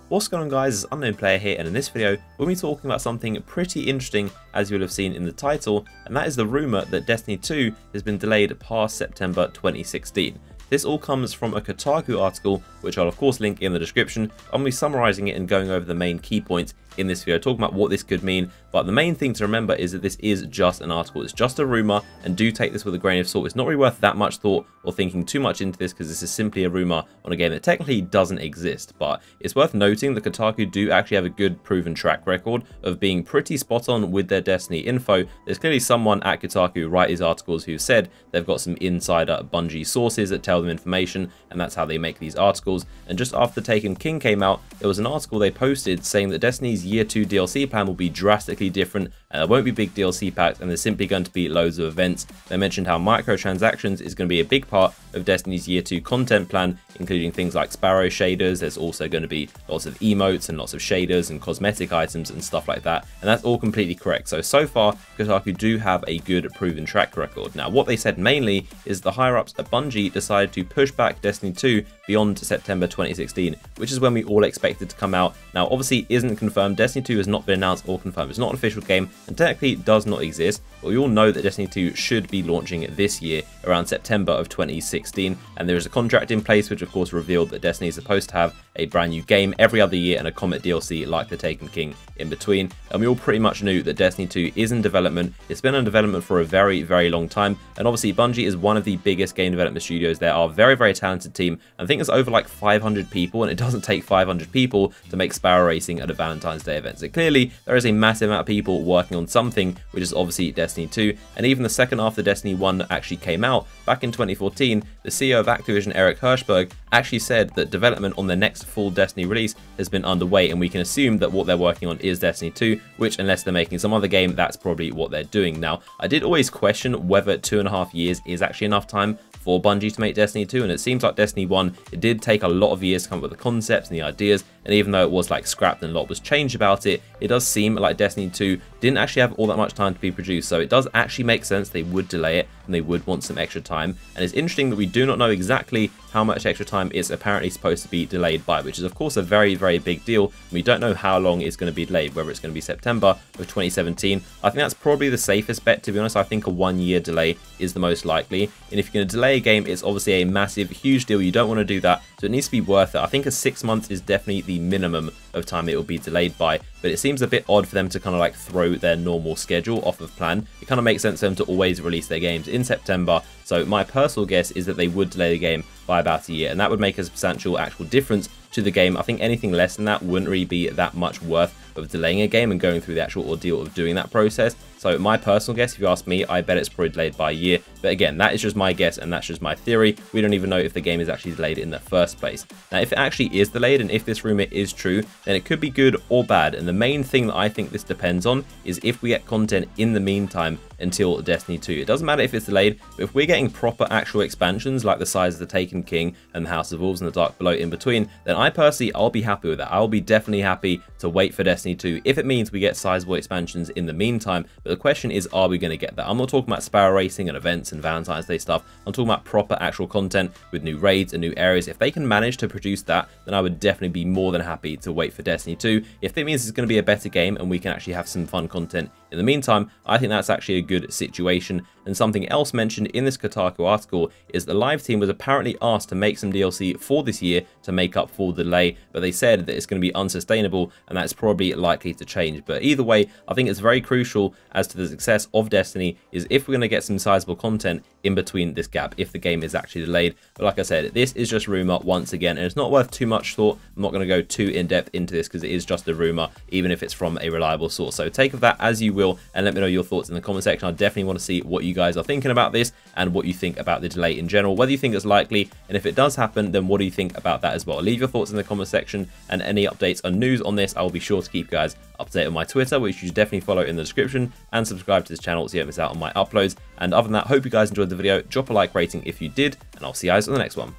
What's going on guys, it's Unknown Player here, and in this video we'll be talking about something pretty interesting as you'll have seen in the title, and that is the rumour that Destiny 2 has been delayed past September 2016. This all comes from a Kotaku article, which I'll of course link in the description. I'm going to be summarising it and going over the main key points in this video, talking about what this could mean, but the main thing to remember is that this is just an article, it's just a rumour, and do take this with a grain of salt. It's not really worth that much thought or thinking too much into this, because this is simply a rumour on a game that technically doesn't exist. But it's worth noting that Kotaku do actually have a good proven track record of being pretty spot on with their Destiny info. There's clearly someone at Kotaku who write these articles who said they've got some insider Bungie sources that tell them information, and that's how they make these articles. And just after Taken King came out, there was an article they posted saying that Destiny's Year 2 DLC plan will be drastically different, and there won't be big DLC packs, and there's simply going to be loads of events. They mentioned how microtransactions is going to be a big part of Destiny's Year 2 content plan, including things like Sparrow shaders. There's also going to be lots of emotes and lots of shaders and cosmetic items and stuff like that, and that's all completely correct. So far, Kotaku do have a good proven track record. Now, what they said mainly is the higher-ups at Bungie decided to push back Destiny 2 beyond September 2016, which is when we all expected to come out. Now, obviously, isn't confirmed. Destiny 2 has not been announced or confirmed. It's not an official game and technically does not exist, but we all know that Destiny 2 should be launching this year around September of 2016, and there is a contract in place which of course revealed that Destiny is supposed to have a brand new game every other year and a Comet DLC like the Taken King in between. And we all pretty much knew that Destiny 2 is in development. It's been in development for a very, very long time, and obviously Bungie is one of the biggest game development studios. They are a very, very talented team. I think it's over like 500 people, and it doesn't take 500 people to make Sparrow Racing at a Valentine's Day event. So clearly there is a massive amount of people working on something, which is obviously Destiny 2. And even the second after Destiny 1 actually came out back in 2014, the CEO of Activision, Eric Hirschberg, actually said that development on the next full Destiny release has been underway, and we can assume that what they're working on is Destiny 2, which unless they're making some other game, that's probably what they're doing. Now, I did always question whether 2.5 years is actually enough time for Bungie to make Destiny 2, and it seems like Destiny 1, it did take a lot of years to come up with the concepts and the ideas, and even though it was like scrapped and a lot was changed about it, it does seem like Destiny 2 didn't actually have all that much time to be produced. So it does actually make sense they would delay it and they would want some extra time. And it's interesting that we do not know exactly how much extra time it's apparently supposed to be delayed by, which is of course a very, very big deal. We don't know how long it's going to be delayed, whether it's going to be September of 2017. I think that's probably the safest bet, to be honest. I think a 1-year delay is the most likely, and if you're going to delay a game, it's obviously a massive, huge deal. You don't want to do that, so it needs to be worth it. I think a 6 months is definitely the minimum of time it will be delayed by, but it seems a bit odd for them to kind of like throw their normal schedule off of plan. It kind of makes sense for them to always release their games in September, so my personal guess is that they would delay the game by about a year, and that would make a substantial actual difference to the game. I think anything less than that wouldn't really be that much worth of delaying a game and going through the actual ordeal of doing that process. So my personal guess, if you ask me, I bet it's probably delayed by a year. But again, that is just my guess and that's just my theory. We don't even know if the game is actually delayed in the first place. Now, if it actually is delayed and if this rumor is true, then it could be good or bad. And the main thing that I think this depends on is if we get content in the meantime until Destiny 2. It doesn't matter if it's delayed, but if we're getting proper actual expansions like the size of the Taken King and the House of Wolves and the Dark Below in between, then I personally, I'll be happy with that. I'll be definitely happy to wait for Destiny 2 if it means we get sizable expansions in the meantime. But the question is, are we going to get that? I'm not talking about Sparrow Racing and events and Valentine's Day stuff. I'm talking about proper actual content with new raids and new areas. If they can manage to produce that, then I would definitely be more than happy to wait for Destiny 2. If it means it's going to be a better game and we can actually have some fun content in the meantime, I think that's actually a good situation. And something else mentioned in this Kotaku article is the live team was apparently asked to make some DLC for this year to make up for the delay, but they said that it's going to be unsustainable and that's probably likely to change. But either way, I think it's very crucial as to the success of Destiny is if we're going to get some sizable content in between this gap, if the game is actually delayed. But like I said, this is just rumor once again, and it's not worth too much thought. I'm not going to go too in-depth into this because it is just a rumor, even if it's from a reliable source. So take of that as you will, and let me know your thoughts in the comment section. I definitely want to see what you guys are thinking about this and what you think about the delay in general, whether you think it's likely, and if it does happen, then what do you think about that as well? Leave your thoughts in the comment section, and any updates or news on this, I will be sure to keep you guys up to date on my Twitter, which you should definitely follow in the description, and subscribe to this channel so you don't miss out on my uploads. And other than that, hope you guys enjoyed the video. Drop a like rating if you did, and I'll see you guys on the next one.